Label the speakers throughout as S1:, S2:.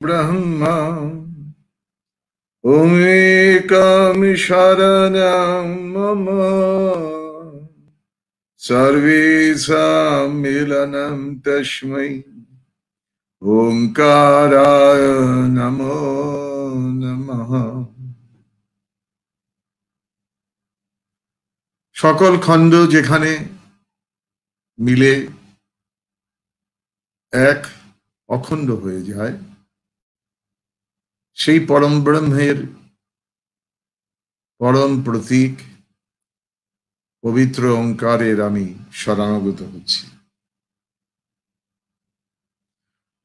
S1: ब्रह्मा ओमेकं शरणं मम सर्वेषां मिलनं तस्मै ओंकाराय नमो नमः। সকল খণ্ড যেখানে মিলে এক অখণ্ড হয়ে যায়, সেই পরম ব্রহ্মের পরম প্রতীক পবিত্র ওঙ্কারের আমি শরণাগত হচ্ছি।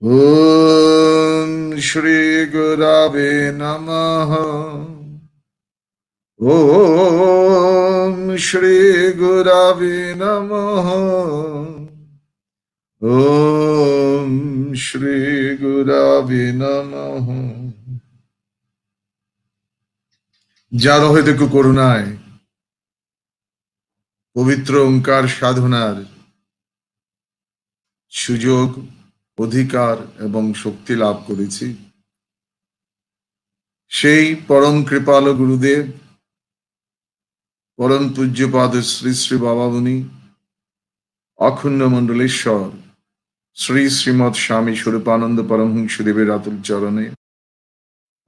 S1: ওম শ্রী গুরবে নমঃ। ওম শ্রী গুরবে নমঃ। ওম শ্রী গুরবে নমঃ। যার হইতে করুণায় পবিত্র ওঙ্কার সাধনার সুযোগ, অধিকার এবং শক্তি লাভ করেছি, সেই পরম কৃপালু গুরুদেব পরম পূজ্যপাদ শ্রী শ্রী বাবামুনি অখণ্ড মণ্ডলেশ্বর শ্রী শ্রীমৎ স্বামী স্বরূপানন্দ পরমহংসদেবের আতুল চরণে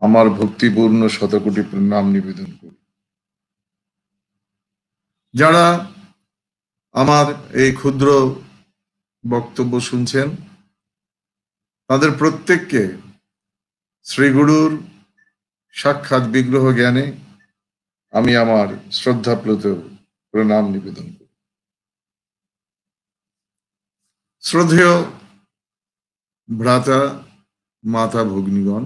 S1: আমার ভক্তিপূর্ণ শতকোটি প্রণাম নিবেদন করি। যারা আমার এই ক্ষুদ্র বক্তব্য শুনছেন, তাদের প্রত্যেককে শ্রীগুরুর সাক্ষাৎ বিগ্রহ জ্ঞানে আমি আমার শ্রদ্ধাপ্লুত প্রণাম নিবেদন করি। শ্রদ্ধেয় ভ্রাতা মাতা ভগ্নীগণ,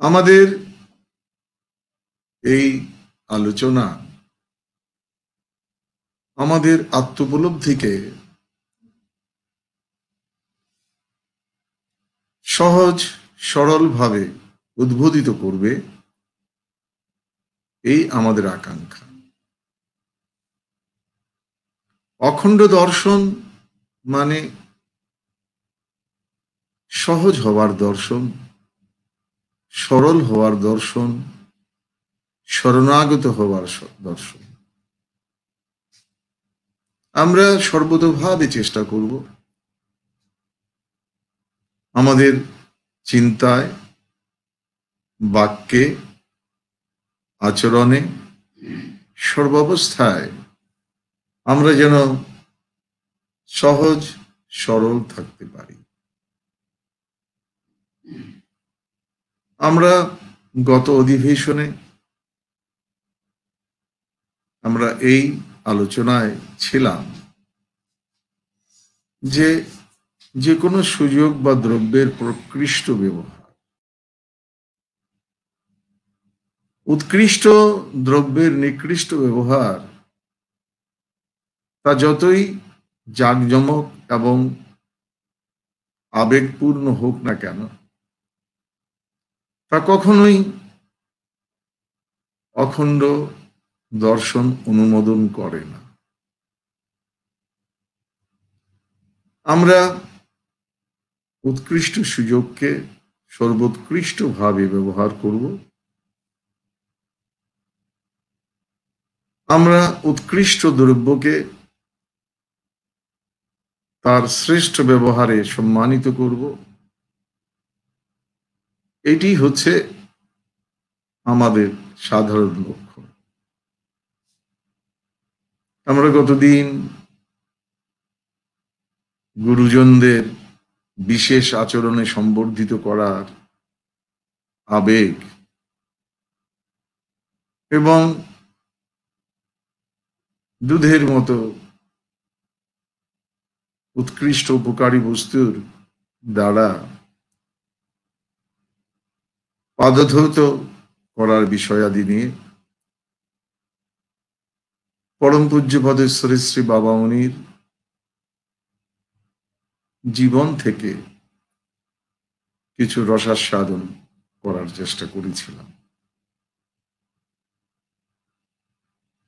S1: আমাদের এই আলোচনা আমাদের আত্মোপলব্ধিকে সহজ সরলভাবে উদ্বোধিত করবে, এই আমাদের আকাঙ্ক্ষা। অখণ্ড দর্শন মানে সহজ হওয়ার দর্শন, সরল হওয়ার দর্শন, শরণাগত হওয়ার দর্শন। আমরা সর্বতোভাবে চেষ্টা করব আমাদের চিন্তায়, বাক্যে, আচরণে, সর্বাবস্থায় আমরা যেন সহজ সরল থাকতে পারি। আমরা গত অধিবেশনে আমরা এই আলোচনায় ছিলাম যে কোনো সুযোগ বা দ্রব্যের প্রকৃষ্ট ব্যবহার, উৎকৃষ্ট দ্রব্যের নিকৃষ্ট ব্যবহার, তা যতই জাঁকজমক এবং আবেগপূর্ণ হোক না কেন, তা কখনোই অখণ্ড দর্শন অনুমোদন করে না। আমরা উৎকৃষ্ট সুযোগকে সর্বোৎকৃষ্টভাবে ব্যবহার করব। আমরা উৎকৃষ্ট দ্রব্যকে তার শ্রেষ্ঠ ব্যবহারে সম্মানিত করব। এটি হচ্ছে আমাদের সাধারণ লক্ষ্য। আমরা গতদিন গুরুজনদের বিশেষ আচরণে সম্বর্ধিত করার আবেগ এবং দুধের মতো উৎকৃষ্ট উপকারী বস্তুর দ্বারা পাদধৌত করার বিষয়াদি নিয়ে পরম পূজ্যপাদ শ্রী শ্রী বাবামুনির জীবন থেকে কিছু রসাস্বাদন করার চেষ্টা করেছিলাম।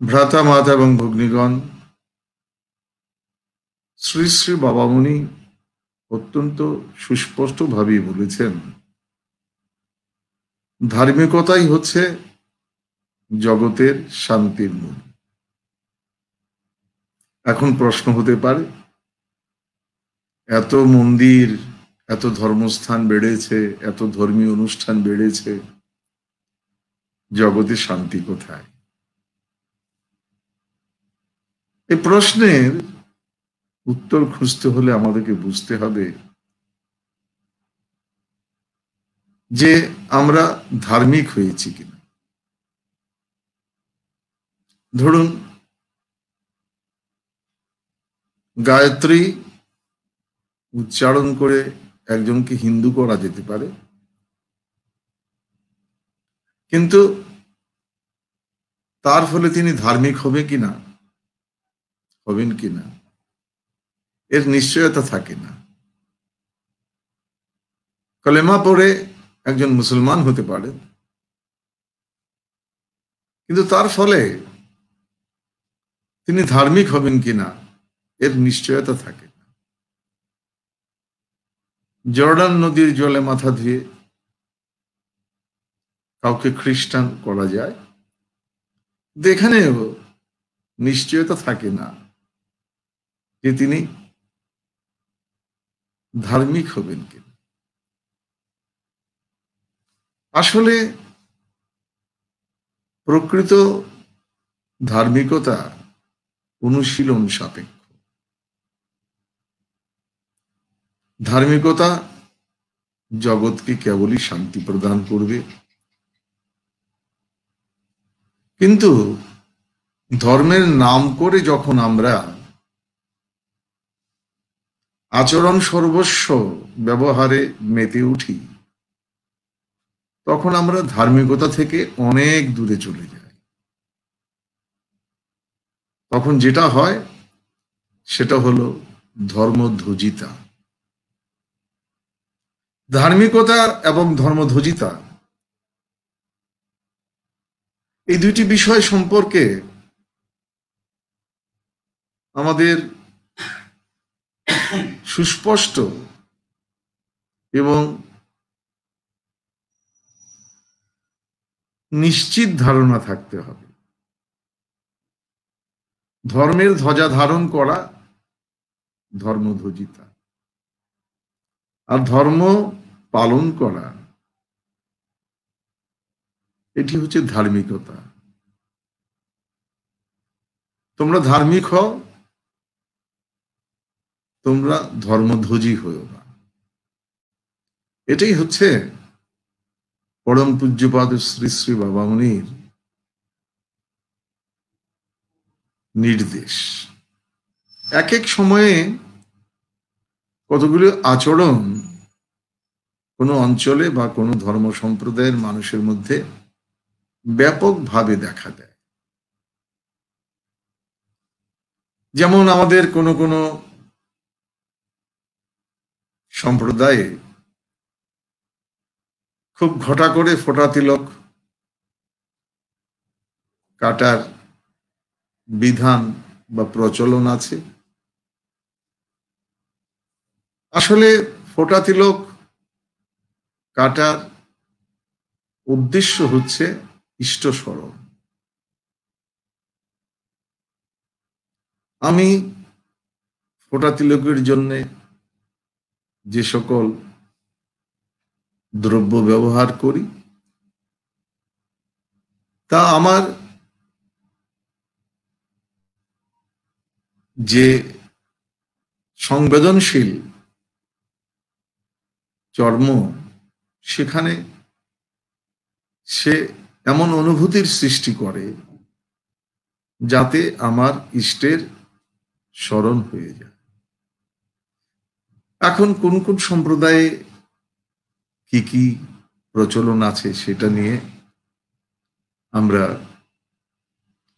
S1: ভ্রাতা মাতা এবং ভগ্নীগণ, শ্রী শ্রী বাবামুনি অত্যন্ত সুস্পষ্টভাবেই বলেছেন, ধার্মিকতাই হচ্ছে জগতের শান্তির মূল। এখন প্রশ্ন হতে পারে, এত মন্দির, এত ধর্মস্থান বেড়েছে, এত ধর্মীয় অনুষ্ঠান বেড়েছে, জগতে শান্তি কোথায়? এই প্রশ্নের উত্তর খুঁজতে হলে আমাদেরকে বুঝতে হবে যে আমরা ধার্মিক হয়েছি কিনা। ধরুন, গায়ত্রী উচ্চারণ করে একজনকে হিন্দু করা যেতে পারে, কিন্তু তার ফলে তিনি ধার্মিক হবেন কিনা এর নিশ্চয়তা থাকে না। কলেমা পড়ে একজন মুসলমান হতে পারে, কিন্তু তার ফলে তিনি ধার্মিক হবেন কিনা এর নিশ্চয়তা থাকে না। জর্ডান নদীর জলে মাথা ধুয়ে কাউকে খ্রিস্টান করা যায়, কিন্তু এখানেও নিশ্চয়তা থাকে না যে তিনি ধার্মিক হবেন কিনা। আসলে প্রকৃত ধার্মিকতা অনুশীলন সাপেক্ষ। ধার্মিকতা জগৎকে কেবলই শান্তি প্রদান করবে, কিন্তু ধর্মের নাম করে যখন আমরা আচরণ সর্বস্ব ব্যবহারে মেতে উঠি, তখন আমরা ধার্মিকতা থেকে অনেক দূরে চলে যাই। তখন যেটা হয় সেটা হলো ধর্মধ্বজিতা। ধার্মিকতা এবং ধর্মধ্বজিতা এই দুইটি বিষয় সম্পর্কে আমাদের সুস্পষ্ট এবং নিশ্চিত ধারণা থাকতে হবে। ধর্মের ধ্বজা ধারণ করা ধর্মধ্বজিতা, আর ধর্ম পালন করা এটি হচ্ছে ধার্মিকতা। তোমরা ধার্মিক হও, তোমরা ধর্মধ্বজি হও না। এটাই হচ্ছে পরম পূজ্যপাদ শ্রী শ্রী বাবা মুনির নির্দেশ। এক এক সময়ে কতগুলো আচরণ কোনো অঞ্চলে বা কোনো ধর্ম সম্প্রদায়ের মানুষের মধ্যে ব্যাপকভাবে দেখা দেয়। যেমন আমাদের কোনো কোনো সম্প্রদায়ে খুব ঘটা করে ফোঁটা তিলক কাটার বিধান বা প্রচলন আছে। আসলে ফোঁটা তিলক কাটার উদ্দেশ্য হচ্ছে ইষ্ট স্মরণ। আমি ফোঁটা তিলকের জন্য যে সকল দ্রব্য ব্যবহার করি, তা আমার যে সংবেদনশীল চর্ম, সেখানে সে এমন অনুভূতির সৃষ্টি করে যাতে আমার ইষ্টের স্মরণ হয়ে যায়। এখন কোন কোন সম্প্রদায়ে কি কি প্রচলন আছে সেটা নিয়ে আমরা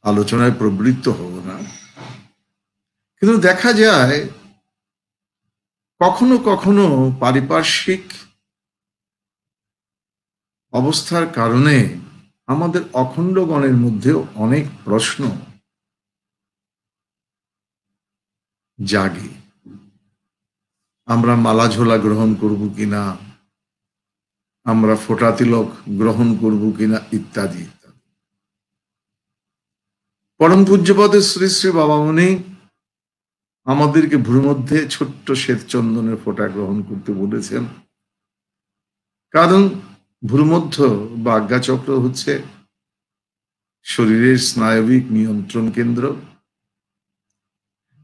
S1: আলোচনায় প্রবৃত্ত হব না, কিন্তু দেখা যায় কখনো কখনো পারিপার্শ্বিক অবস্থার কারণে আমাদের অখণ্ডগণের মধ্যেও অনেক প্রশ্ন জাগে। আমরা মালা ঝোলা গ্রহণ করব কিনা, আমরা ফোঁটা তিলক গ্রহণ করব কিনা, ইত্যাদি ইত্যাদি। পরম পূজ্যপদ শ্রী শ্রী বাবামণি আমাদেরকে ভ্রুমধ্যে ছোট্ট শ্বেত চন্দনের ফোঁটা গ্রহণ করতে বলেছেন। কারণ ভ্রুমধ্য বা আজ্ঞাচক্র হচ্ছে শরীরের স্নায়বিক নিয়ন্ত্রণ কেন্দ্র।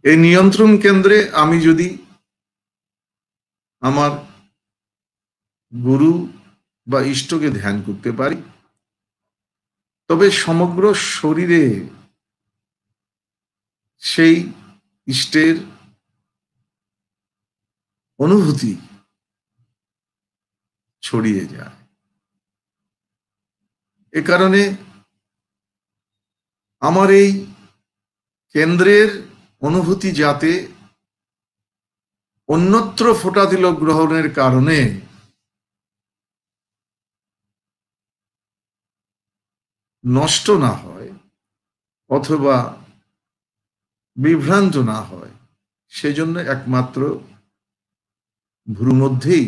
S1: এই নিয়ন্ত্রণ কেন্দ্রে আমি যদি আমার গুরু বা ইষ্টকে ধ্যান করতে পারি, তবে সমগ্র শরীরে সেই ইষ্টের অনুভূতি ছড়িয়ে যায়। এ কারণে আমার এই কেন্দ্রের অনুভূতি যাতে অন্যত্র ফোঁটা তিলক গ্রহণের কারণে নষ্ট না হয় অথবা বিভ্রান্ত না হয়, সেজন্য একমাত্র ভ্রুমধ্যেই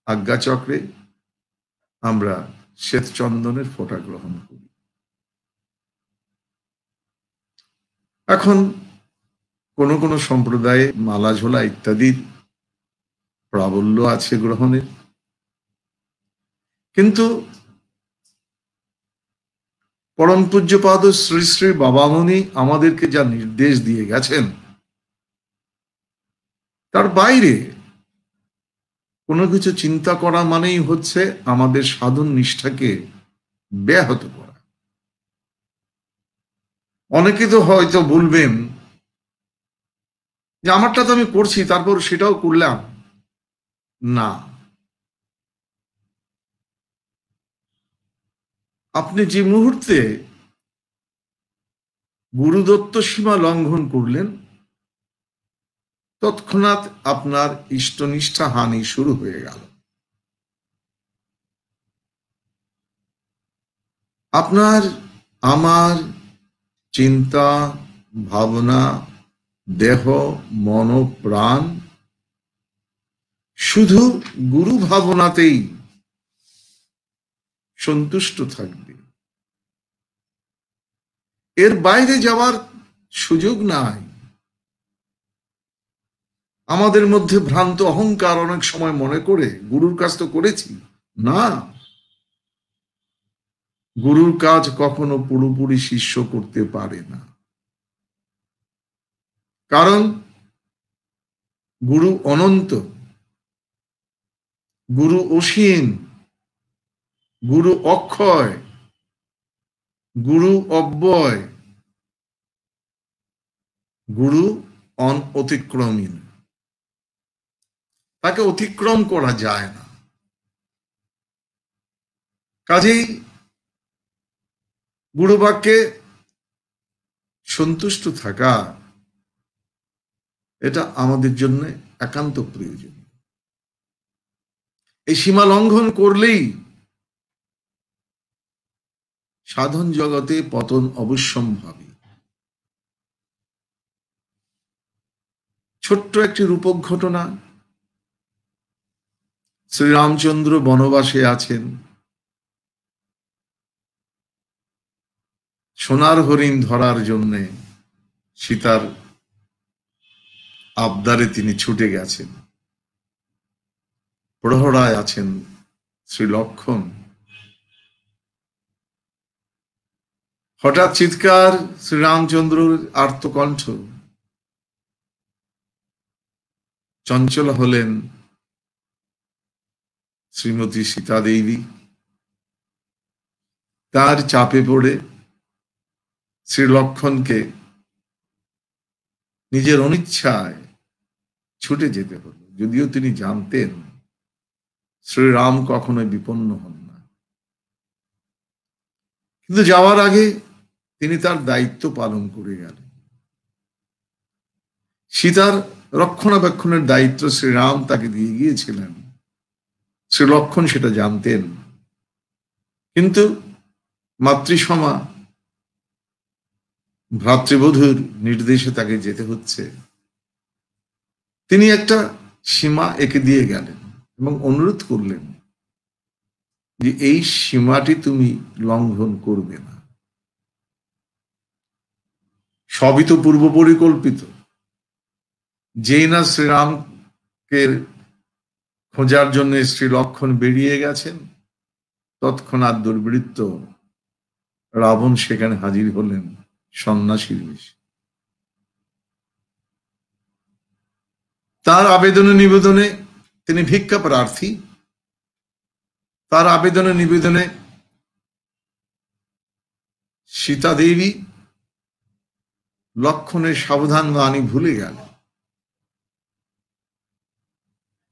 S1: আজ্ঞাচক্রে আমরা শ্বেত চন্দনের ফোঁটা গ্রহণ করি। এখন কোন কোন সম্প্রদায়ে মালা ঝোলা ইত্যাদির প্রাবল্য আছে গ্রহণের, কিন্তু পরম পূজ্যপাদ শ্রী শ্রী বাবামণি আমাদেরকে যা নির্দেশ দিয়ে গেছেন, তার বাইরে কোনো কিছু চিন্তা করা মানেই হচ্ছে আমাদের সাধন নিষ্ঠাকে ব্যাহত করা। অনেকে তো হয়তো বলবেন যে আমারটা তো আমি করছি, তারপর সেটাও করলাম না। আপনি যে মুহূর্তে গুরুদত্ত সীমা লঙ্ঘন করলেন, তৎক্ষণাৎ আপনার ইষ্টনিষ্ঠা হানি শুরু হয়ে গেল। আপনার আমার চিন্তা ভাবনা, দেহ মন প্রাণ শুধু গুরু ভাবনাতেই সন্তুষ্ট থাকবে, এর বাইরে যাওয়ার সুযোগ নাই। আমাদের মধ্যে ভ্রান্ত অহংকার অনেক সময় মনে করে গুরুর কাজ তো করেছি, না, গুরুর কাজ কখনো পুরোপুরি শিষ্য করতে পারে না। কারণ গুরু অনন্ত, গুরু অসীম, গুরু অক্ষয়, গুরু অব্যয়, গুরু অতিক্রমীন, তাকে অতিক্রম করা যায় না। কাজেই গুরু বাক্যে সন্তুষ্ট থাকা এটা আমাদের জন্য একান্ত প্রয়োজন। এই সীমা লঙ্ঘন করলেই সাধন জগতে পতন অবশ্যম্ভাবী। ছোট্ট একটি রূপক ঘটনা। শ্রীরামচন্দ্র বনবাসে আছেন, সোনার হরিণ ধরার জন্য সীতার আবদারে তিনি ছুটে গেছেন। প্রহরায় আছেন শ্রী লক্ষ্মণ। হঠাৎ চিৎকার শ্রীরামচন্দ্রের আর্তকণ্ঠ। চঞ্চল হলেন শ্রীমতী সীতা দেবী। তার চাপে পড়ে শ্রী লক্ষ্মণকে নিজের অনিচ্ছায় ছুটে যেতে হলো, যদিও তিনি জানতেন শ্রীরাম কখনোই বিপন্ন হন না। কিন্তু যাওয়ার আগে তিনি তার দায়িত্ব পালন করে গেলেন। সীতার রক্ষণাবেক্ষণের দায়িত্ব শ্রীরাম তাকে দিয়ে গিয়েছিলেন, শ্রী লক্ষ্মণ সেটা জানতেন। কিন্তু মাতৃসমা ভ্রাতৃবধূর নির্দেশে তাকে যেতে হচ্ছে। তিনি একটা সীমা এঁকে দিয়ে গেলেন এবং অনুরোধ করলেন যে এই সীমাটি তুমি লঙ্ঘন করবে না। সবই তো পূর্ব পরিকল্পিত। যেই না শ্রীরামকে খোঁজার জন্য শ্রী লক্ষণ বেরিয়ে গেছেন, তৎক্ষণাৎ দুর্বৃত্ত রাবণ সেখানে হাজির হলেন সন্ন্যাসীর বেশে। তার আবেদনে নিবেদনে, তিনি ভিক্ষা প্রার্থী, তার আবেদনে নিবেদনে সীতা দেবী লক্ষণের সাবধান বাণী ভুলে গেল।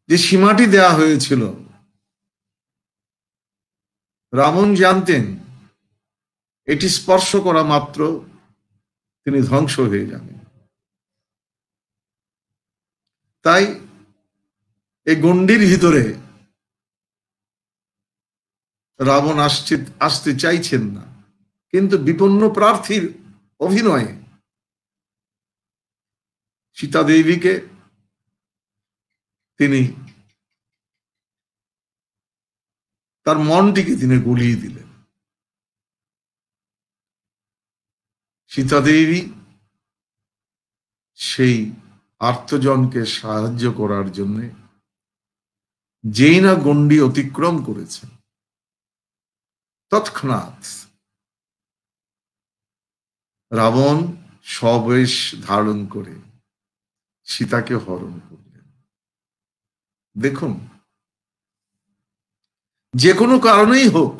S1: যে সীমাটি দেয়া হয়েছিল, রাবণ জানতেন এটি স্পর্শ করা মাত্র তিনি ধ্বংস হয়ে যাবেন। তাই এই গণ্ডির ভিতরে রাবণ আসতে চাইছেন না, কিন্তু বিপন্ন প্রার্থীর অভিনয়ে সীতা দেবীকে তিনি তার মনটিকে তিনি গলিয়ে দিলেন। সীতা দেবী সেই আর্তজনকে সাহায্য করার জন্য যেই না গণ্ডি অতিক্রম করেছেন, তৎক্ষণাৎ রাবণ স্ববেশ ধারণ করে সীতাকে হরণ করলেন। দেখুন, যে কোনো কারণেই হোক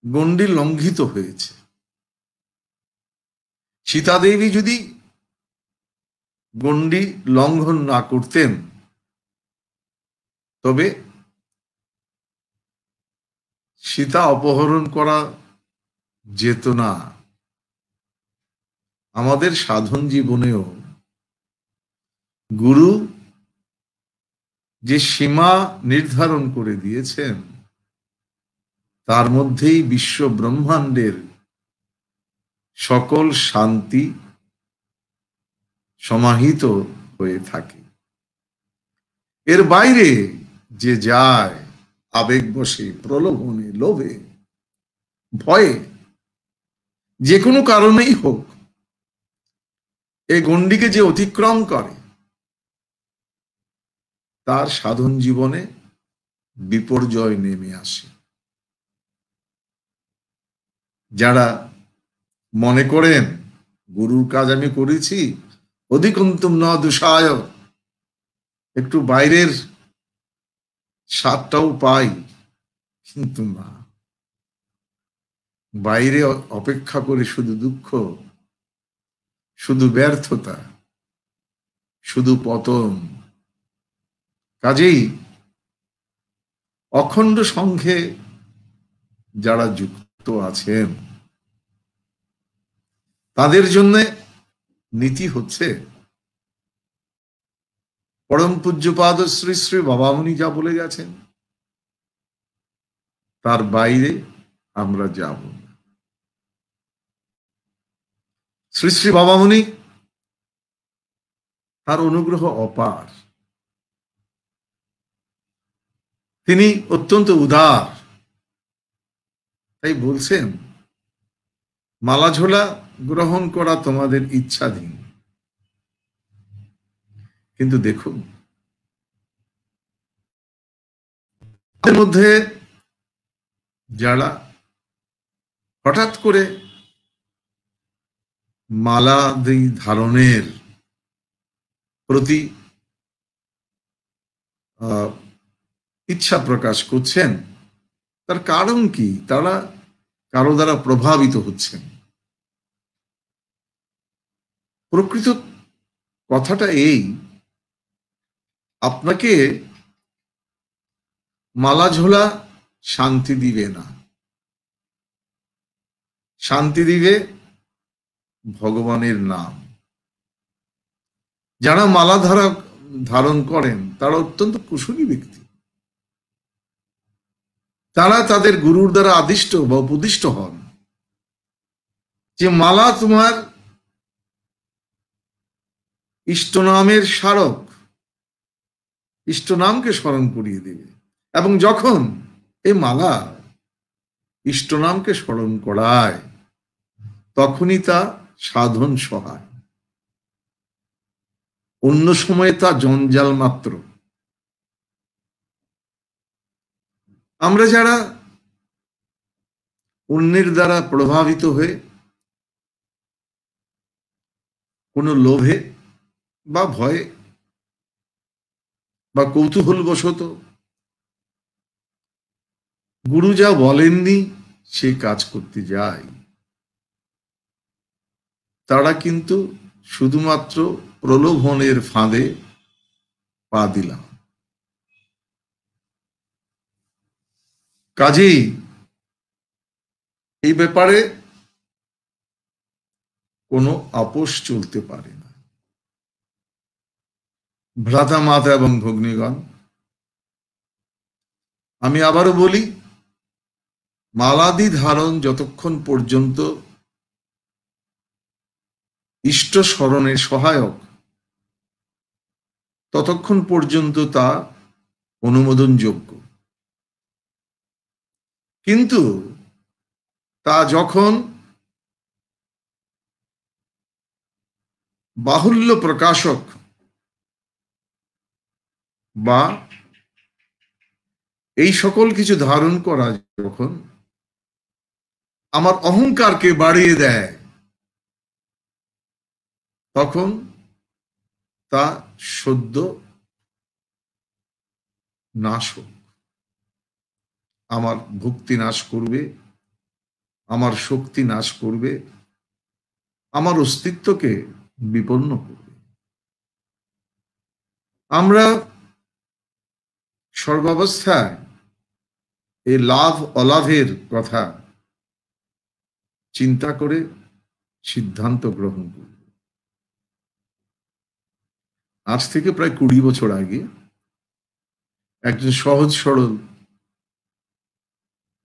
S1: গণ্ডি লঙ্ঘিত হয়েছে। সীতা দেবী যদি গণ্ডি লঙ্ঘন না করতেন, তবে সীতা অপহরণ করা যেত না। আমাদের সাধন জীবনেও গুরু যে সীমা নির্ধারণ করে দিয়েছেন, তার মধ্যেই বিশ্ব ব্রহ্মাণ্ডের সকল শান্তি সমাহিত হয়ে থাকে। এর বাইরে যে যায় আবেগবশে, প্রলোভনে, লোভে, ভয়ে, যে কোনো কারণেই হোক এই গণ্ডিকে যে অতিক্রম করে, তার সাধন জীবনে বিপর্যয় নেমে আসে। যারা মনে করেন গুরুর কাজ আমি করেছি, অধিকন্তম ন দুষায়, একটু বাইরের স্বাদটাও পাই, কিন্তু না, বাইরে অপেক্ষা করে শুধু দুঃখ, শুধু ব্যর্থতা, শুধু পতন। কাজেই অখণ্ড সংঘে যারা যুক্ত আছেন, তাদের জন্য নীতি হচ্ছে পরম পূজ্যপাদ শ্রী শ্রী বাবামণি যা বলে গেছেন, তার বাইরে আমরা যাব না। শ্রী শ্রী বাবামণি, তার অনুগ্রহ অপার, তিনি অত্যন্ত উদার। তাই বলছেন, মালা ঝোলা গ্রহণ করা তোমাদের ইচ্ছাধীন। কিন্তু দেখুন, এর মধ্যে যারা হঠাৎ করে মালা ধারণের প্রতি ইচ্ছা প্রকাশ করছেন, তার কারণ কি? তারা কারো দ্বারা প্রভাবিত হচ্ছেন। প্রকৃত কথাটা এই, আপনাকে মালা ঝোলা শান্তি দিবে না, শান্তি দিবে ভগবানের নাম। যারা মালা ধারণ করেন তারা অত্যন্ত কুশলী ব্যক্তি, তারা তাদের গুরুর দ্বারা আদিষ্ট বা উপদিষ্ট হন যে মালা তোমার ইষ্ট নামের স্মারক, ইষ্ট নামকে স্মরণ করিয়ে দেবে। এবং যখন এই মালা ইষ্ট নামকে স্মরণ করায় তখনই তা সাধন সহায়, অন্য সময়ে তা জঞ্জাল মাত্র। আমরা যারা অন্যের দ্বারা প্রভাবিত হয়ে কোনো লোভে বা ভয়ে বা কৌতূহলবশত গুরু যা বলেননি সে কাজ করতে যায়, তারা কিন্তু শুধুমাত্র প্রলোভনের ফাঁদে পা দিলাম। কাজেই এই ব্যাপারে কোনো আপোষ চলতে পারে না। ভ্রাতা মাতা এবং ভগ্নীগণ, আমি আবারও বলি, মালাদি ধারণ যতক্ষণ পর্যন্ত ইষ্ট স্মরণে সহায়ক ততক্ষণ পর্যন্ত তা অনুমোদনযোগ্য। কিন্তু তা যখন বাহুল্য প্রকাশক বা এই সকল কিছু ধারণ করা যখন আমার অহংকারকে বাড়িয়ে দেয়, তখন তা সদ্য নাশ হোক। আমার ভক্তি নাশ করবে, আমার শক্তি নাশ করবে, আমার অস্তিত্বকে বিপন্ন করবে। আমরা সর্বাবস্থায় এই লাভ অলাভের কথা চিন্তা করে সিদ্ধান্ত গ্রহণ করব। আজ থেকে প্রায় 20 বছর আগে একজন সহজ সরল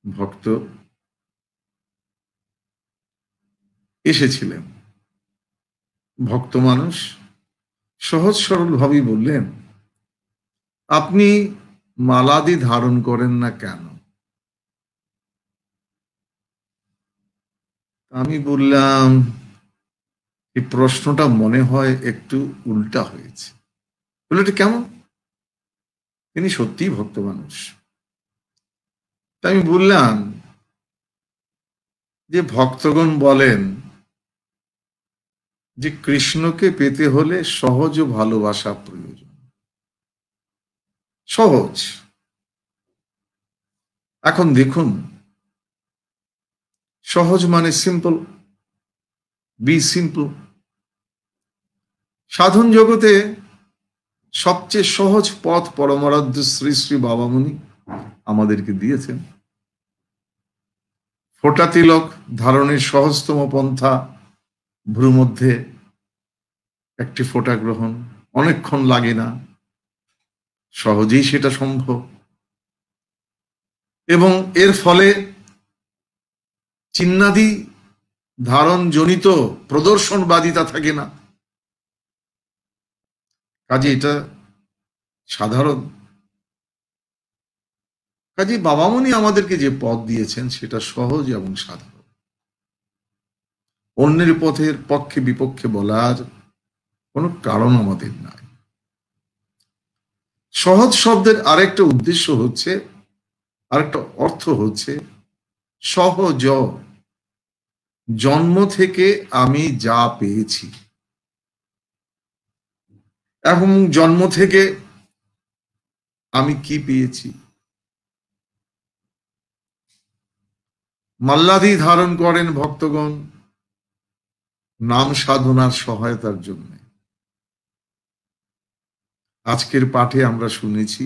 S1: ভক্ত এসেছিলেন। ভক্ত মানুষ সহজ সরল ভাবেই বললেন, আপনি মালাদি ধারণ করেন না কেন? আমি বললাম, এই প্রশ্নটা মনে হয় একটু উল্টা হয়েছে। বলে, এটা কেমন? তিনি সত্যিই ভক্ত মানুষ। তাই আমি বললাম যে ভক্তগণ বলেন যে কৃষ্ণকে পেতে হলে সহজ ভালোবাসা প্রয়োজন। সহজ। এখন দেখুন, সহজ মানে সিম্পল, বি সিম্পল। সাধন জগতে সবচেয়ে সহজ পথ পরমারাধ্য শ্রী শ্রী বাবামুনি আমাদেরকে দিয়েছেন। ফোঁটা তিলক ধারণের সহজতম পন্থা ভ্রু মধ্যে একটি ফোঁটা গ্রহণ, অনেকক্ষণ লাগে না, সহজেই সেটা সম্ভব। এবং এর ফলে চিহ্নাদি ধারণ জনিত প্রদর্শনবাদিতা থাকে না। কাজে এটা সাধারণ। কাজে বাবামুনি আমাদেরকে যে পথ দিয়েছেন সেটা সহজ এবং সাধারণ। অন্যের পথের পক্ষে বিপক্ষে বলার কোনো কারণ আমাদের নাই। সহজ শব্দের আরেকটা উদ্দেশ্য হচ্ছে, আরেকটা অর্থ হচ্ছে সহজ। জন্ম থেকে আমি যা পেয়েছি এবং জন্ম থেকে আমি কি পেয়েছি। মাল্লাদি ধারণ করেন ভক্তগণ নাম সাধনার সহায়তার জন্য। আজকের পাঠে আমরা শুনেছি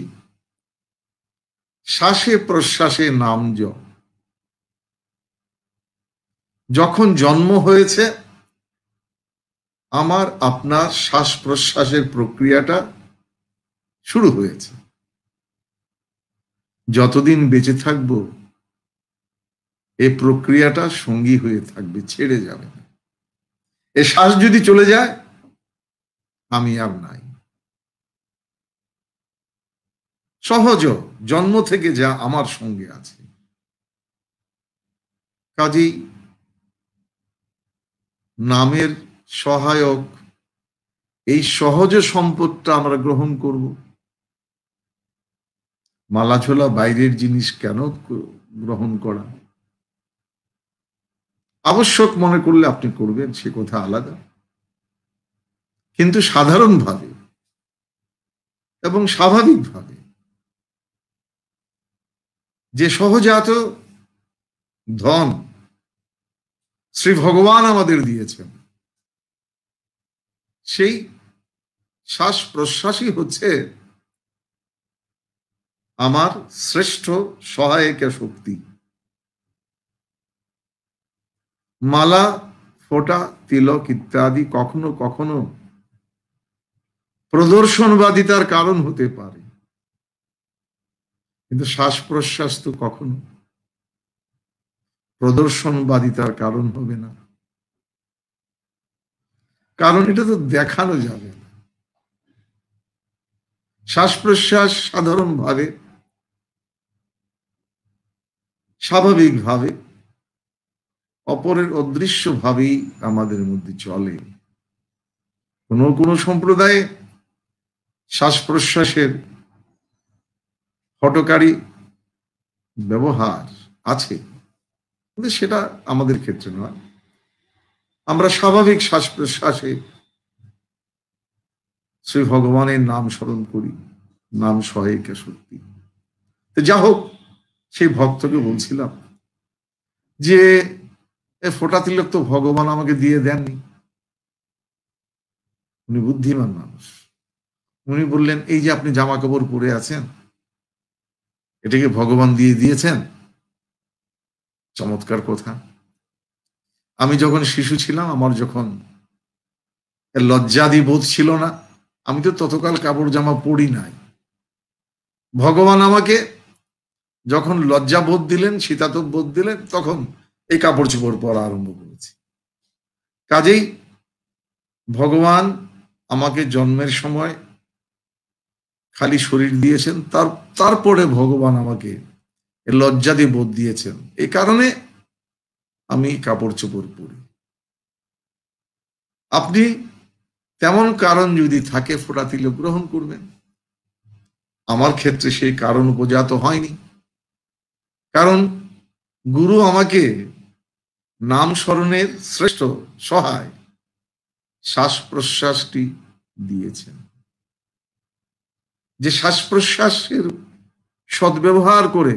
S1: শ্বাসে প্রশ্বাসে নাম জপ। যখন জন্ম হয়েছে আমার আপনার শ্বাস প্রশ্বাসের প্রক্রিয়াটা শুরু হয়েছে। যতদিন বেঁচে থাকব এই প্রক্রিয়াটা সঙ্গী হয়ে থাকবে, ছেড়ে যাবে না। এ শ্বাস যদি চলে যায় আমি আর নাই। সহজ, জন্ম থেকে যা আমার সঙ্গে আছে। কাজেই নামের সহায়ক এই সহজ সম্পদটা আমরা গ্রহণ করব। মালাঝোলা বাইরের জিনিস কেন গ্রহণ করা? আবশ্যক মনে করলে আপনি করবেন, সে কথা আলাদা, কিন্তু সাধারণভাবে এবং স্বাভাবিকভাবে যে সহজাত ধন শ্রী ভগবান আমাদের দিয়েছেন, সেই শ্বাস প্রশ্বাসই হচ্ছে আমার শ্রেষ্ঠ সহায়িকা শক্তি। মালা, ফোঁটা, তিলক ইত্যাদি কখনো কখনো প্রদর্শনবাদিতার কারণ হতে পারে, কিন্তু শ্বাস প্রশ্বাস তো কখনো প্রদর্শনবাদিতার কারণ হবে না, কারণ এটা তো দেখানো যাবে না। শ্বাস প্রশ্বাস সাধারণভাবে স্বাভাবিকভাবে অপরের অদৃশ্য ভাবেই আমাদের মধ্যে চলে। কোনো কোনো সম্প্রদায়ে শ্বাস প্রশ্বাসের হঠকারী ব্যবহার আছে, কিন্তু সেটা আমাদের ক্ষেত্রে নয়। আমরা স্বাভাবিক শ্বাস প্রশ্বাসে শ্রী ভগবানের নাম স্মরণ করি, নাম সহায়িকা শক্তি। তো যা হোক, সেই ভক্তকে বলছিলাম যে ফোঁটা তিলক তো ভগবান আমাকে দিয়ে দেননি। উনি বুদ্ধিমান মানুষ, উনি বললেন, এই যে আপনি জামা কাপড় পরে আছেন, এটাকে ভগবান দিয়ে দিয়েছেন। চমৎকার কথা। আমি যখন শিশু ছিলাম, আমার যখন লজ্জাদি বোধ ছিল না, আমি তো ততকাল কাপড় জামা পরি নাই। ভগবান আমাকে যখন লজ্জা বোধ দিলেন, শীতাতপ বোধ দিলেন, তখন এই কাপড় চোপড় পরা আরম্ভ করেছি। কাজেই ভগবান আমাকে জন্মের সময় খালি শরীর দিয়েছেন, তারপরে ভগবান আমাকে লজ্জাদি বোধ দিয়েছেন, এই কারণে আমি কাপড় চোপড় পরি। আপনি তেমন কারণ যদি থাকে, ফোঁটা তিলক গ্রহণ করবেন। আমার ক্ষেত্রে সেই কারণ উপজাত হয়নি, কারণ গুরু আমাকে নাম স্মরণের শ্রেষ্ঠ সহায় শ্বাস প্রশ্বাসটি দিয়েছেন। যে শ্বাস প্রশ্বাসের সদ্ব্যবহার করে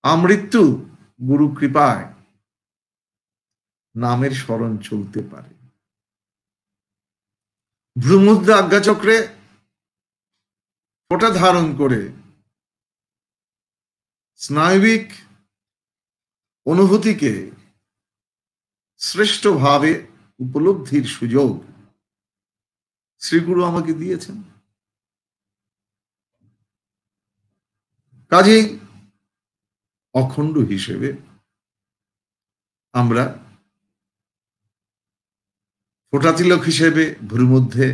S1: আমৃত্যু গুরু কৃপায় নামের স্মরণ চলতে পারে। ভ্রুমুদ্রা আজ্ঞাচক্রে ফোঁটা ধারণ করে স্নায়বিক অনুভূতিকে শ্রেষ্ঠভাবে উপলব্ধির সুযোগ শ্রীগুরু আমাকে দিয়েছেন। কাজেই অখণ্ড হিসেবে আমরা ফোঁটা তিলক হিসেবে ভ্রুর মধ্যে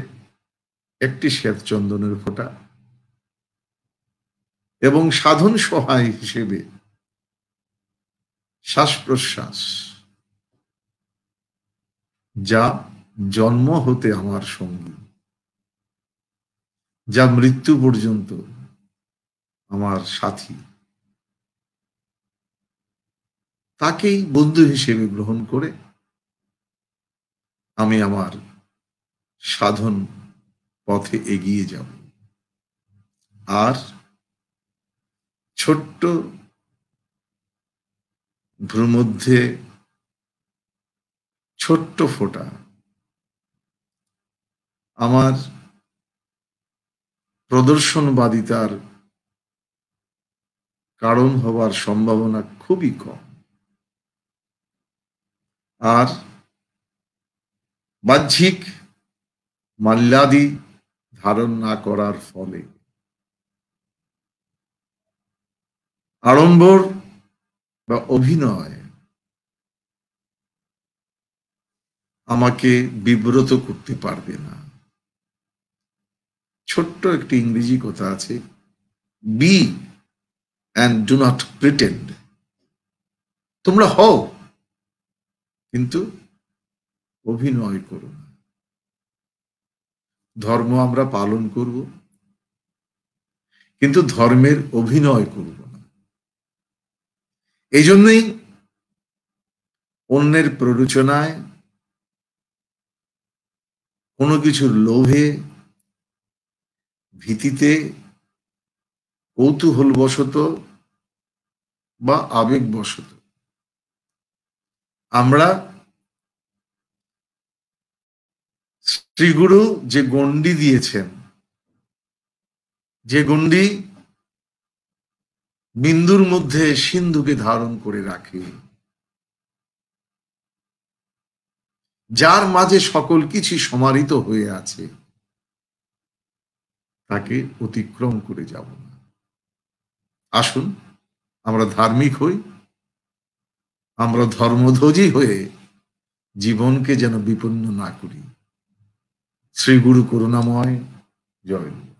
S1: একটি শ্বেত চন্দনের ফোঁটা এবং সাধন সহায় হিসেবে শ্বাস প্রশ্বাস, যা জন্ম হতে আমার সঙ্গী, যা মৃত্যু পর্যন্ত আমার সাথী, তাকেই বন্ধু হিসেবে গ্রহণ করে আমি আমার সাধন পথে এগিয়ে যাব। আর ছোট্ট ভ্রুর মধ্যে ছোট্ট ফোঁটা আমার প্রদর্শনবাদিতার কারণ হবার সম্ভাবনা খুবই কম। আর বাহ্যিক মাল্যাদি ধারণ না করার ফলে আড়ম্বর বা অভিনয় আমাকে বিব্রত করতে পারবে না। ছোট্ট একটি ইংরেজি কথা আছে, be and do not pretend. তোমরা হও কিন্তু অভিনয় করো না। ধর্ম আমরা পালন করব কিন্তু ধর্মের অভিনয় করব না। এই জন্যই অন্যের প্ররোচনায়, কোনো কিছুর লোভে, ভীতিতে, কৌতূহলবশত বা আবেগবশত আমরা শ্রীগুরু যে গণ্ডি দিয়েছেন, যে গণ্ডি বিন্দুর মধ্যে সিন্ধুকে ধারণ করে রাখে, যার মাঝে সকল কিছু সমাহিত হয়ে আছে, তাকে অতিক্রম করে যাব না। আসুন আমরা ধার্মিক হই, আমরা ধর্মধ্বজী হয়ে জীবনকে যেন বিপন্ন না করি। শ্রী গুরু করুণাময়। জয় গুরু।